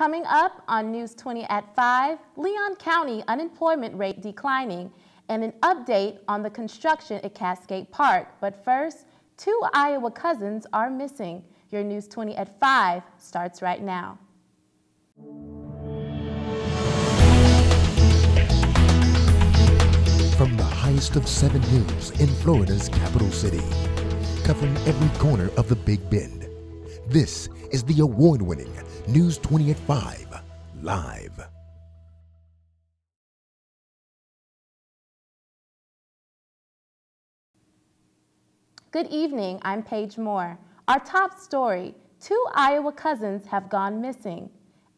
Coming up on News 20 at 5, Leon County unemployment rate declining and an update on the construction at Cascade Park. But first, 2 Iowa cousins are missing. Your News 20 at 5 starts right now. From the highest of 7 hills in Florida's capital city, covering every corner of the Big Bend, this is the award-winning News 20 at 5 Live. Good evening, I'm Paige Moore. Our top story, 2 Iowa cousins have gone missing.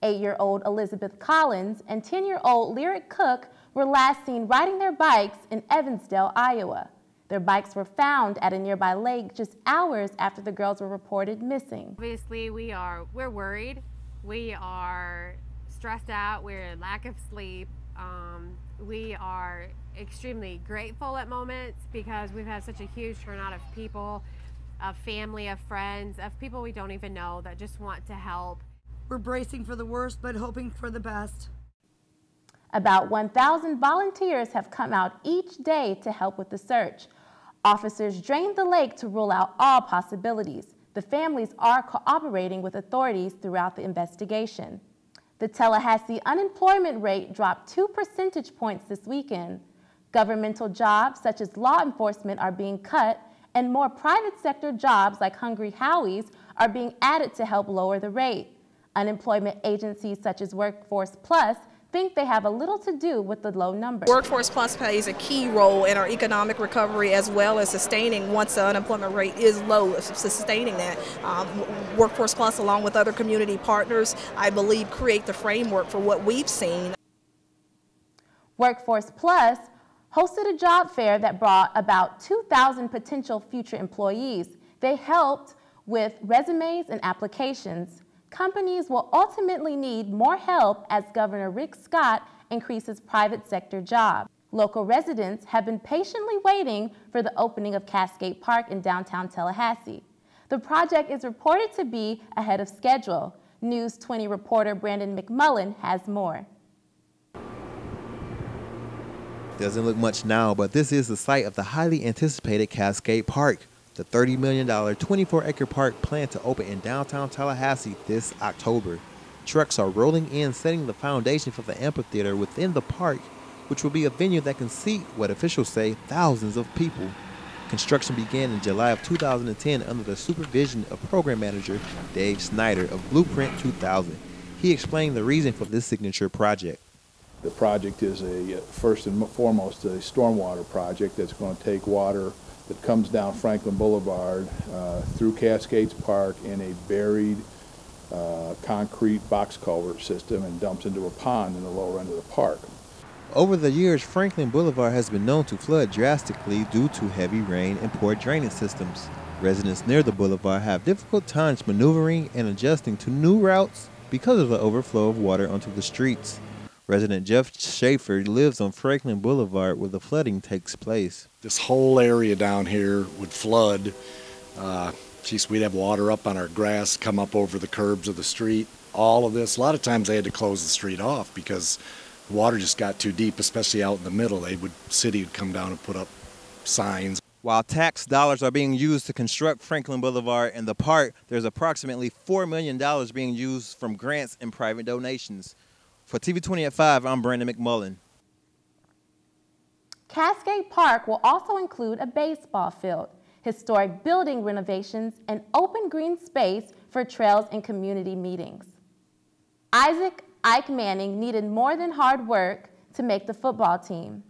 8-year-old Elizabeth Collins and 10-year-old Lyric Cook were last seen riding their bikes in Evansdale, Iowa. Their bikes were found at a nearby lake just hours after the girls were reported missing. Obviously, we're worried. We are stressed out. We're in lack of sleep. We are extremely grateful at moments because we've had such a huge turnout of people, of family, of friends, of people we don't even know that just want to help. We're bracing for the worst, but hoping for the best. About 1,000 volunteers have come out each day to help with the search. Officers drained the lake to rule out all possibilities. The families are cooperating with authorities throughout the investigation. The Tallahassee unemployment rate dropped 2 percentage points this weekend. Governmental jobs such as law enforcement are being cut, and more private sector jobs like Hungry Howie's are being added to help lower the rate. Unemployment agencies such as Workforce Plus think they have a little to do with the low numbers. Workforce Plus plays a key role in our economic recovery as well as sustaining, once the unemployment rate is low, sustaining that. Workforce Plus, along with other community partners, I believe create the framework for what we've seen. Workforce Plus hosted a job fair that brought about 2,000 potential future employees. They helped with resumes and applications. Companies will ultimately need more help as Governor Rick Scott increases private sector jobs. Local residents have been patiently waiting for the opening of Cascade Park in downtown Tallahassee. The project is reported to be ahead of schedule. News 20 reporter Brandon McMullen has more. Doesn't look much now, but this is the site of the highly anticipated Cascade Park. The $30 million, 24-acre park planned to open in downtown Tallahassee this October. Trucks are rolling in, setting the foundation for the amphitheater within the park, which will be a venue that can seat what officials say thousands of people. Construction began in July of 2010 under the supervision of program manager Dave Snyder of Blueprint 2000. He explained the reason for this signature project. The project is first and foremost a stormwater project that's going to take water that comes down Franklin Boulevard through Cascades Park in a buried concrete box culvert system and dumps into a pond in the lower end of the park. Over the years, Franklin Boulevard has been known to flood drastically due to heavy rain and poor drainage systems. Residents near the boulevard have difficult times maneuvering and adjusting to new routes because of the overflow of water onto the streets. Resident Jeff Schaefer lives on Franklin Boulevard where the flooding takes place. This whole area down here would flood. We'd have water up on our grass, come up over the curbs of the street. All of this, a lot of times they had to close the street off because the water just got too deep, especially out in the middle. City would come down and put up signs. While tax dollars are being used to construct Franklin Boulevard and the park, there's approximately $4 million being used from grants and private donations. For TV 20 at 5, I'm Brandon McMullen. Cascade Park will also include a baseball field, historic building renovations, and open green space for trails and community meetings. Ike Manning needed more than hard work to make the football team.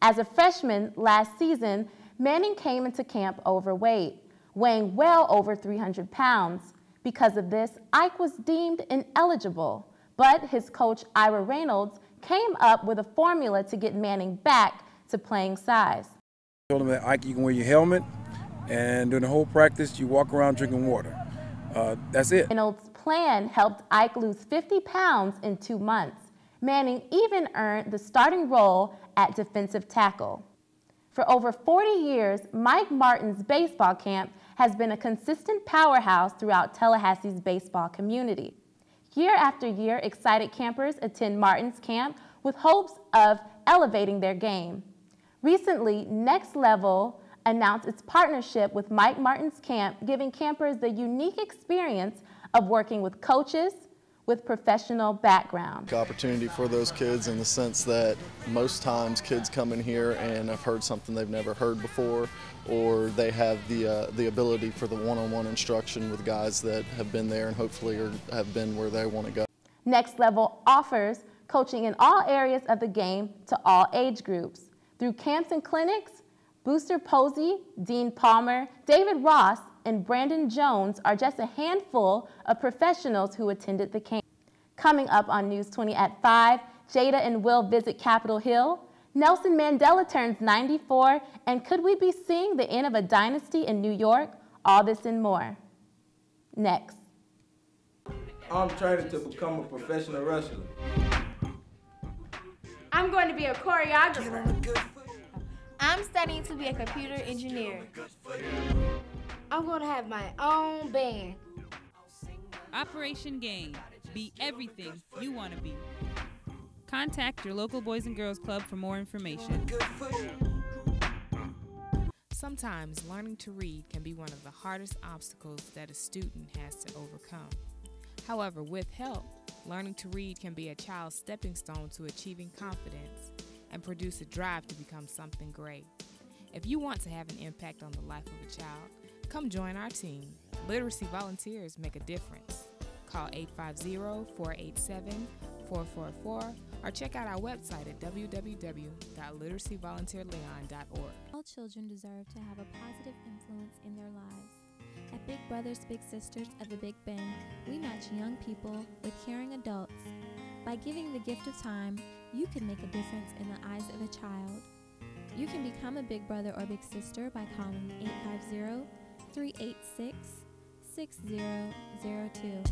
As a freshman last season, Manning came into camp overweight, weighing well over 300 pounds. Because of this, Ike was deemed ineligible. But his coach, Ira Reynolds, came up with a formula to get Manning back to playing size. I told him that, Ike, you can wear your helmet, and during the whole practice, you walk around drinking water. That's it. Reynolds' plan helped Ike lose 50 pounds in 2 months. Manning even earned the starting role at defensive tackle. For over 40 years, Mike Martin's baseball camp has been a consistent powerhouse throughout Tallahassee's baseball community. Year after year, excited campers attend Martin's Camp with hopes of elevating their game. Recently, Next Level announced its partnership with Mike Martin's Camp, giving campers the unique experience of working with coaches with professional background. Opportunity for those kids in the sense that most times kids come in here and have heard something they've never heard before, or they have the ability for the one-on-one instruction with guys that have been there and hopefully have been where they want to go. Next Level offers coaching in all areas of the game to all age groups. Through camps and clinics, Booster Posey, Dean Palmer, David Ross, and Brandon Jones are just a handful of professionals who attended the camp. Coming up on News 20 at 5, Jada and Will visit Capitol Hill, Nelson Mandela turns 94, and could we be seeing the end of a dynasty in New York? All this and more. Next. I'm training to become a professional wrestler. I'm going to be a choreographer. I'm studying to be a computer engineer. I'm going to have my own band. Operation Game. Be everything you want to be. Contact your local Boys and Girls Club for more information. Sometimes learning to read can be one of the hardest obstacles that a student has to overcome. However, with help, learning to read can be a child's stepping stone to achieving confidence and produce a drive to become something great. If you want to have an impact on the life of a child, come join our team. Literacy volunteers make a difference. Call 850-487-4444 or check out our website at www.literacyvolunteerleon.org. All children deserve to have a positive influence in their lives. At Big Brothers Big Sisters of the Big Bend, we match young people with caring adults. By giving the gift of time, you can make a difference in the eyes of a child. You can become a big brother or big sister by calling 850-386-6002.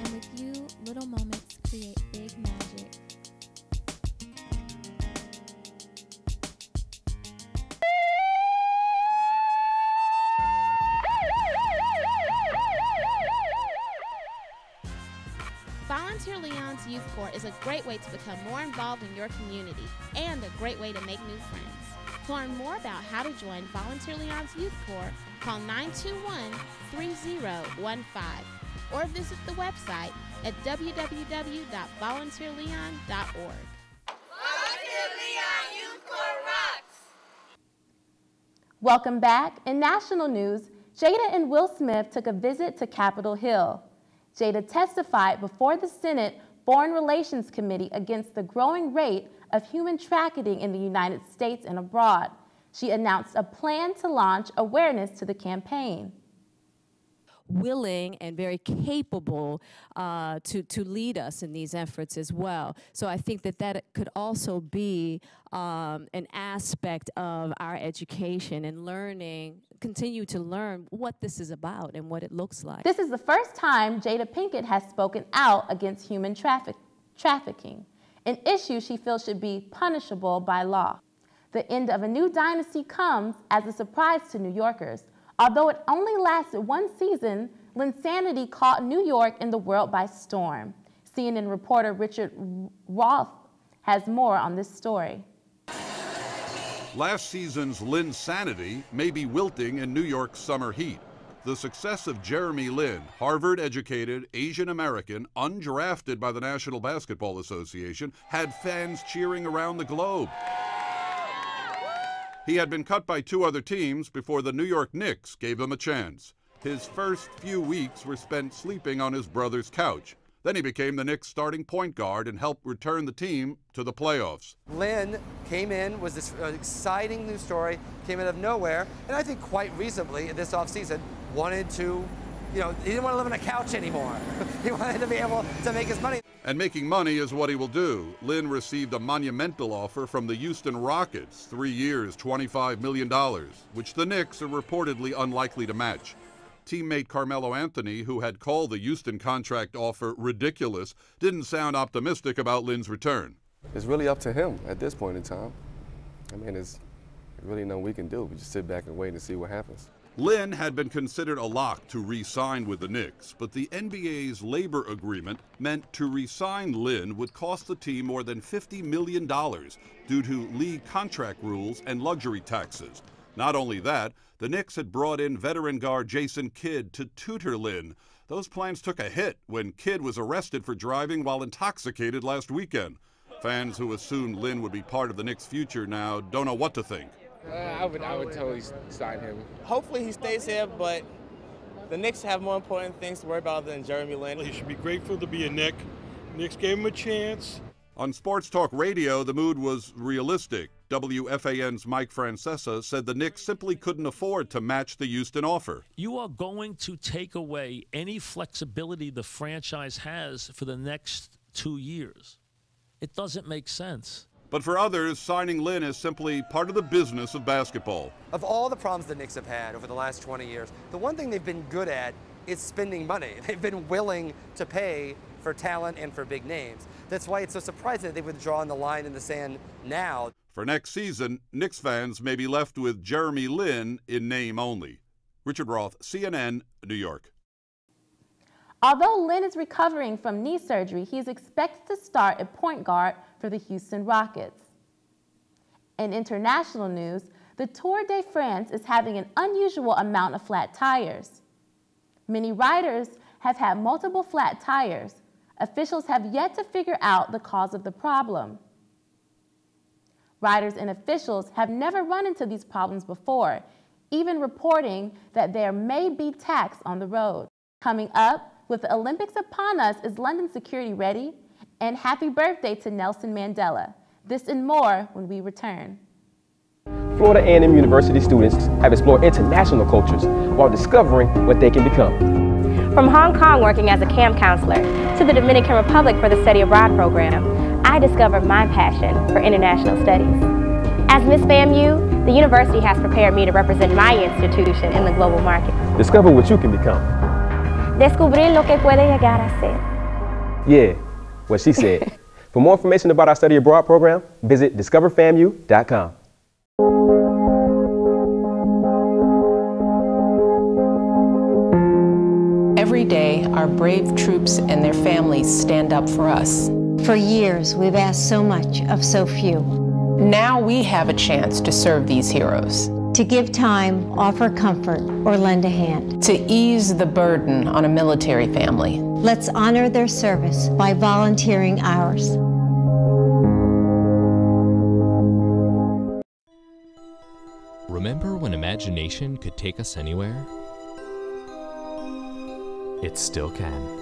And with you, little moments create big magic. Volunteer Leon's Youth Corps is a great way to become more involved in your community and a great way to make new friends. To learn more about how to join Volunteer Leon's Youth Corps, call 921-3015 or visit the website at www.volunteerleon.org. Volunteer Leon Youth Corps rocks! Welcome back. In national news, Jada and Will Smith took a visit to Capitol Hill. Jada testified before the Senate Foreign Relations Committee against the growing rate of human trafficking in the United States and abroad. She announced a plan to launch awareness to the campaign. Willing and very capable to lead us in these efforts as well. So I think that could also be an aspect of our education and learning, continue to learn what this is about and what it looks like. This is the first time Jada Pinkett has spoken out against human trafficking, an issue she feels should be punishable by law. The end of a new dynasty comes as a surprise to New Yorkers. Although it only lasted one season, Linsanity caught New York and the world by storm. CNN reporter Richard Roth has more on this story. Last season's Linsanity may be wilting in New York's summer heat. The success of Jeremy Lin, Harvard-educated, Asian-American, undrafted by the National Basketball Association, had fans cheering around the globe. He had been cut by two other teams before the New York Knicks gave him a chance. His first few weeks were spent sleeping on his brother's couch. Then he became the Knicks' starting point guard and helped return the team to the playoffs. Lynn came in, was this exciting new story, came out of nowhere, and I think quite reasonably this offseason wanted to, he didn't want to live on a couch anymore. He wanted to be able to make his money. And making money is what he will do. Lynn received a monumental offer from the Houston Rockets, 3 years, $25 million, which the Knicks are reportedly unlikely to match. Teammate Carmelo Anthony, who had called the Houston contract offer ridiculous, didn't sound optimistic about Lynn's return. It's really up to him at this point in time. I mean, there's really nothing we can do. We just sit back and wait and see what happens. Lynn had been considered a lock to re-sign with the Knicks, but the NBA's labor agreement meant to re-sign Lynn would cost the team more than $50 million due to league contract rules and luxury taxes. Not only that, the Knicks had brought in veteran guard Jason Kidd to tutor Lynn. Those plans took a hit when Kidd was arrested for driving while intoxicated last weekend. Fans who assumed Lynn would be part of the Knicks' future now don't know what to think. I would totally sign him. Hopefully he stays here, but the Knicks have more important things to worry about than Jeremy Lin. He should be grateful to be a Knick. Knicks gave him a chance. On Sports Talk Radio, the mood was realistic. WFAN's Mike Francesa said the Knicks simply couldn't afford to match the Houston offer. You are going to take away any flexibility the franchise has for the next 2 years. It doesn't make sense. But for others, signing Lynn is simply part of the business of basketball. Of all the problems the Knicks have had over the last 20 years, the one thing they've been good at is spending money. They've been willing to pay for talent and for big names. That's why it's so surprising that they would draw the line in the sand now. For next season, Knicks fans may be left with Jeremy Lin in name only. Richard Roth, CNN, New York. Although Lin is recovering from knee surgery, he is expected to start at point guard for the Houston Rockets. In international news, the Tour de France is having an unusual amount of flat tires. Many riders have had multiple flat tires. Officials have yet to figure out the cause of the problem. Riders and officials have never run into these problems before, even reporting that there may be tax on the road. Coming up, with the Olympics upon us, is London security ready? And happy birthday to Nelson Mandela. This and more when we return. Florida A&M University students have explored international cultures while discovering what they can become. From Hong Kong working as a camp counselor to the Dominican Republic for the Study Abroad program, I discovered my passion for international studies. As Miss FAMU, the university has prepared me to represent my institution in the global market. Discover what you can become. Descubrir lo que puede llegar a ser. Yeah, what she said. For more information about our Study Abroad program, visit discoverfamu.com. Every day, our brave troops and their families stand up for us. For years, we've asked so much of so few. Now we have a chance to serve these heroes. To give time, offer comfort, or lend a hand. To ease the burden on a military family. Let's honor their service by volunteering ours. Remember when imagination could take us anywhere? It still can.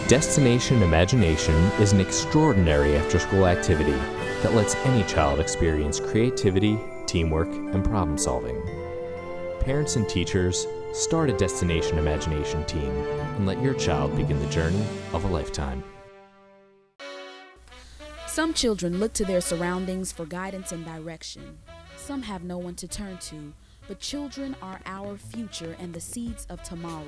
Destination Imagination is an extraordinary after-school activity that lets any child experience creativity, teamwork, and problem-solving. Parents and teachers, start a Destination Imagination team and let your child begin the journey of a lifetime. Some children look to their surroundings for guidance and direction. Some have no one to turn to, but children are our future and the seeds of tomorrow.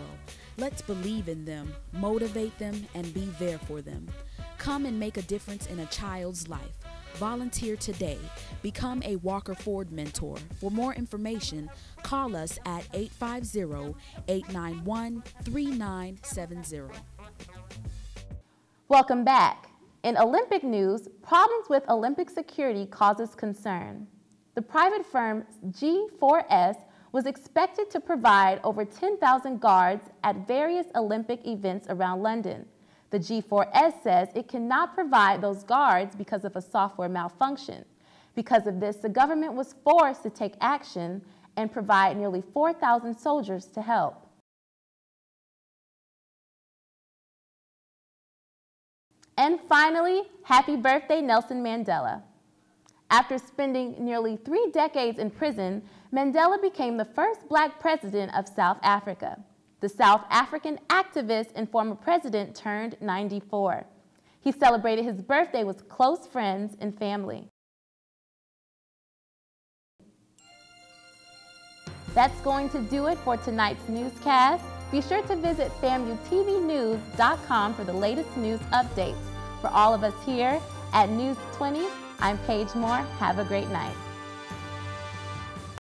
Let's believe in them, motivate them, and be there for them. Come and make a difference in a child's life. Volunteer today. Become a Walker Ford mentor. For more information, call us at 850-891-3970. Welcome back. In Olympic news, problems with Olympic security causes concern. The private firm G4S was expected to provide over 10,000 guards at various Olympic events around London. The G4S says it cannot provide those guards because of a software malfunction. Because of this, the government was forced to take action and provide nearly 4,000 soldiers to help. And finally, happy birthday, Nelson Mandela. After spending nearly 3 decades in prison, Mandela became the first black president of South Africa. The South African activist and former president turned 94. He celebrated his birthday with close friends and family. That's going to do it for tonight's newscast. Be sure to visit FAMUTVnews.com for the latest news updates. For all of us here at News 20, I'm Paige Moore. Have a great night.